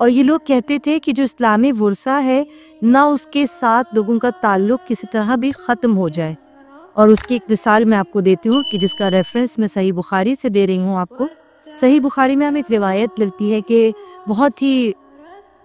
اور یہ لوگ کہتے تھے کہ جو اسلامی ورثہ ہے نہ اس کے ساتھ لوگوں کا تعلق کسی طرح بھی ختم ہو جائے. اور اس کی ایک مثال میں آپ کو دیتی ہوں کہ جس کا ریفرنس میں صحیح بخاری سے دے رہی ہوں آپ کو. صحیح بخاری میں ہمیں ایک روایت ملتی ہے کہ بہت ہی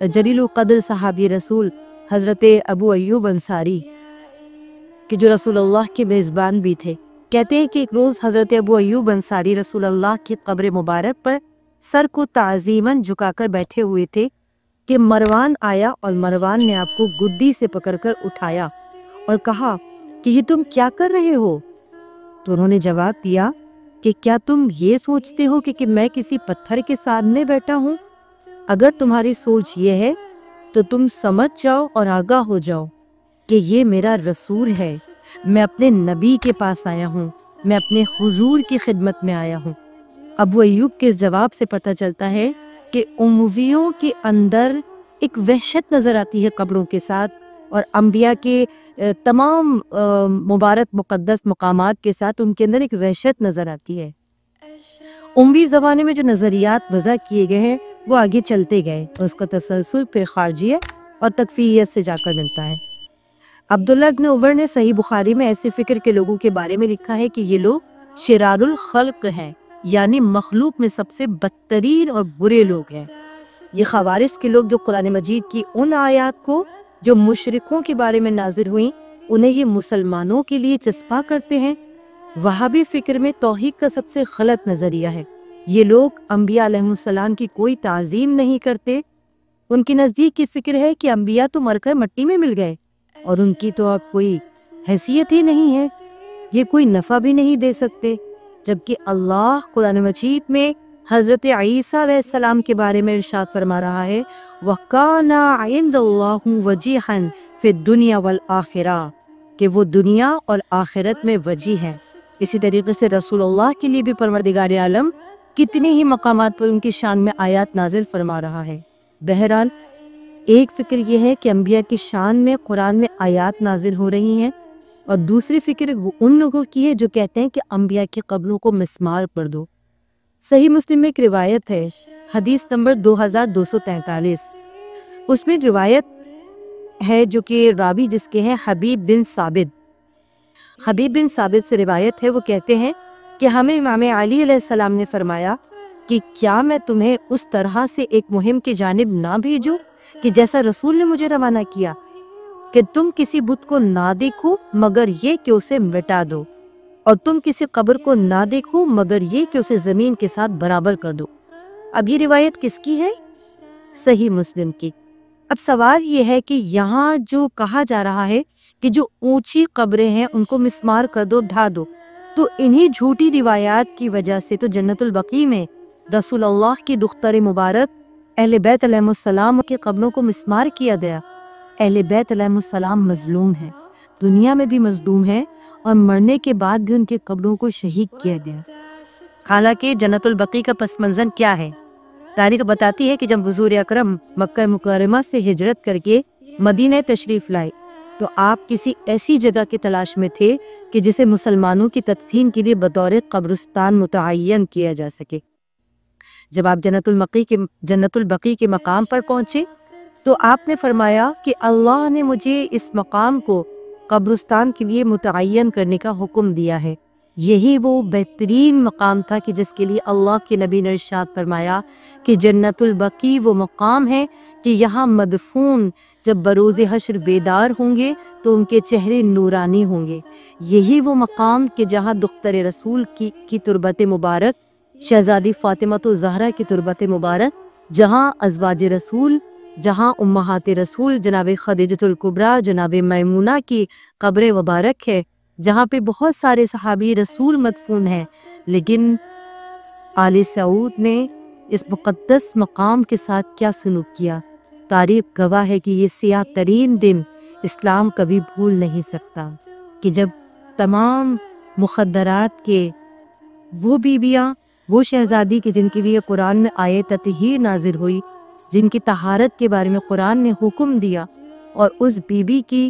جلیل القدر صحابی رسول حضرت ابو ایوب انصاری کہ جو رسول اللہ کے میزبان بھی تھے، کہتے ہیں کہ ایک روز حضرت ابو ایوب انصاری رسول اللہ کی قبر مبارک پر سر کو تعظیماً جھکا کر بیٹھے ہوئے تھے کہ مروان آیا اور مروان نے آپ کو گدی سے پکڑ کر اٹھایا اور کہا کہ یہ تم کیا کر رہے ہو؟ تو انہوں نے جواب دیا کہ کیا تم یہ سوچتے ہو کہ میں کسی پتھر کے سامنے بیٹھا ہوں؟ اگر تمہاری سوچ یہ ہے تو تم سمجھ جاؤ اور آگاہ ہو جاؤ کہ یہ میرا رسول ہے، میں اپنے نبی کے پاس آیا ہوں، میں اپنے حضور کی خدمت میں آیا ہوں. ابو ایوب کے اس جواب سے پتہ چلتا ہے کہ امویوں کے اندر ایک وحشت نظر آتی ہے قبروں کے ساتھ، اور انبیاء کے تمام مبارک مقدس مقامات کے ساتھ ان کے اندر ایک وحشت نظر آتی ہے. اموی زمانے میں جو نظریات وضع کیے گئے ہیں وہ آگے چلتے گئے اور اس کا تسلسل پھر خارجیت اور تکفیریت سے جا کر ملتا ہے. عبداللہ ابن عمر نے صحیح بخاری میں ایسے فکر کے لوگوں کے بارے میں لکھا ہے کہ یہ لوگ شرار الخلق ہیں، یعنی مخلوق میں سب سے بدترین اور برے لوگ ہیں. یہ خوارج کے لوگ جو قرآن مجید کی ان آیات کو جو مشرکوں کے بارے میں نازل ہوئیں انہیں یہ مسلمانوں کے لیے چسپاں کرتے ہیں. وہابی فکر میں توحید کا سب سے غلط نظریہ ہے. یہ لوگ انبیاء علیہ السلام کی کوئی تعظیم نہیں کرتے. ان کی نزدیک کی فکر ہے کہ انبیاء تو مر کر مٹی میں مل گئے اور ان کی تو اب کوئی حیثیت ہی نہیں ہے، یہ کوئی نفع بھی نہیں دے سکتے. جبکہ اللہ قرآن مجید میں حضرت عیسیٰ علیہ السلام کے بارے میں ارشاد فرما رہا ہے وَكَانَ عِندَ اللَّهُ وَجِيحًا فِي الدُّنْيَا وَالْآخِرَةِ کہ وہ دنیا اور آخرت میں وجیح ہیں. اسی طریقے سے رسول اللہ کے لیے بھی پروردگار عالم کتنے ہی مقامات پر ان کی شان میں آیات نازل فرما رہا ہے. بہرحال ایک فکر یہ ہے کہ انبیاء کی شان میں قرآن میں آیات نازل ہو رہی ہیں، اور دوسری فکر وہ ان لوگوں کی ہے جو کہتے ہیں کہ انبیاء کی قبروں کو مسمار پر دو. صحیح مسلم میں ایک روایت ہے، حدیث نمبر 2243. اس میں روایت ہے جو کہ راوی جس کے ہیں حبیب بن ثابت. حبیب بن ثابت سے روایت ہے، وہ کہتے ہیں کہ ہمیں امام علی علیہ السلام نے فرمایا کہ کیا میں تمہیں اس طرح سے ایک مہم کی جانب نہ بھیجوں کہ جیسا رسول نے مجھے روانہ کیا، کہ تم کسی بت کو نہ دیکھو مگر یہ کہ اسے مٹا دو، اور تم کسی قبر کو نہ دیکھو مگر یہ کہ اسے زمین کے ساتھ برابر کر دو. اب یہ روایت کس کی ہے؟ صحیح مسلم کی. اب سوال یہ ہے کہ یہاں جو کہا جا رہا ہے کہ جو اونچی قبریں ہیں ان کو مسمار کر دو، ڈھا دو، تو انہی جھوٹی روایات کی وجہ سے تو جنت البقیع میں رسول اللہ کی دختر مبارک اہل بیت علیہ السلام کی قبروں کو مسمار کیا گیا. اہل بیت علیہ السلام مظلوم ہیں، دنیا میں بھی مظلوم ہیں، اور مرنے کے بعد بھی ان کی قبروں کو شہید کیا گیا. حالانکہ جنت البقیع کا پس منظر کیا ہے؟ تاریخ بتاتی ہے کہ جب حضور اکرم مکہ مکرمہ سے ہجرت کر کے مدینہ تشریف لائے تو آپ کسی ایسی جگہ کی تلاش میں تھے کہ جسے مسلمانوں کی تدفین کے لیے بطور قبرستان متعین کیا جا سکے. جب آپ جنت البقیع کے مقام پر پہنچے تو آپ نے فرمایا کہ اللہ نے مجھے اس مقام کو قبرستان کے لیے متعین کرنے کا حکم دیا ہے. یہی وہ بہترین مقام تھا کہ جس کے لیے اللہ کے نبی نے ارشاد فرمایا کہ جنت البقیع وہ مقام ہے کہ یہاں مدفون جب بروز حشر بیدار ہوں گے تو ان کے چہرے نورانی ہوں گے. یہی وہ مقام کہ جہاں دختر رسول کی تربت مبارک، شہزادی فاطمہ زہرا کی تربت مبارک، جہاں ازواج رسول، جہاں امہات رسول جناب خدیجہ الکبریٰ، جناب میمونہ کی قبر مبارک ہے، جہاں پہ بہت سارے صحابی رسول مدفون ہیں. لیکن آل سعود نے اس مقدس مقام کے ساتھ کیا سلوک کیا؟ تاریخ گواہ ہے کہ یہ سیاہ ترین دن اسلام کبھی بھول نہیں سکتا کہ جب تمام مخدرات کے وہ بیویاں، وہ شہزادی کی جن کے لیے قرآن میں آیت تطہیر نازل ہوئی، جن کی طہارت کے بارے میں قرآن نے حکم دیا، اور اس بیوی کی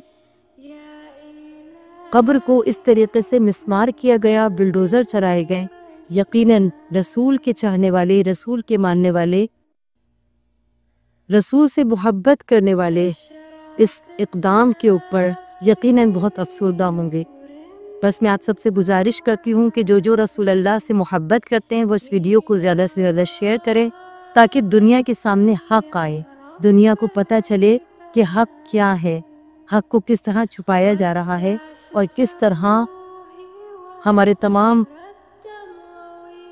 قبر کو اس طریقے سے مسمار کیا گیا، بلڈوزر چلائے گئے. یقیناً رسول کے چاہنے والے، رسول کے ماننے والے رسول سے محبت کرنے والے اس اقدام کے اوپر یقیناً بہت افسردہ ہوں گے۔ بس میں آپ سب سے گزارش کرتی ہوں کہ جو رسول اللہ سے محبت کرتے ہیں وہ اس ویڈیو کو زیادہ سے زیادہ شیئر کریں تاکہ دنیا کے سامنے حق آئے، دنیا کو پتہ چلے کہ حق کیا ہے، حق کو کس طرح چھپایا جا رہا ہے، اور کس طرح ہمارے تمام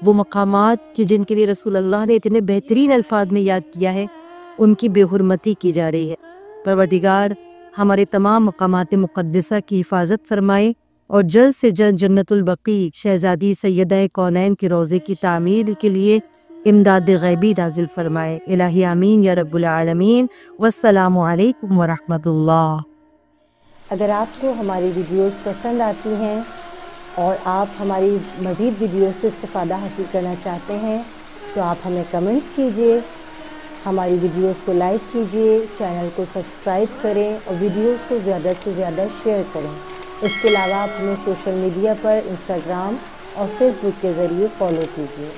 وہ مقامات کہ جن کے لیے رسول اللہ نے اتنے بہترین الفاظ میں یاد کیا ہے ان کی بے حرمتی کی جا رہی ہے۔ پروردگار ہمارے تمام مقامات مقدسہ کی حفاظت فرمائے اور جلد سے جلد جنت البقیع شہزادی سیدہ کونین کے روضے کی تعمیر کے لیے امداد غیبی نازل فرمائے۔ الہی آمین یا رب العالمین۔ والسلام علیکم ورحمۃ اللہ۔ اگر آپ کو ہماری ویڈیوز پسند آتی ہیں اور آپ ہماری مزید ویڈیوز سے استفادہ حاصل کرنا چاہتے ہیں تو آپ ہمیں کمنٹس کیجئے، ہماری ویڈیوز کو لائک کیجئے، چینل کو سبسکرائب کریں اور ویڈیوز کو زیادہ سے زیادہ شیئر کریں۔ اس کے علاوہ آپ ہمیں سوشل میڈیا پر انسٹاگرام اور فیس بک کے ذریعے فالو کیجئے۔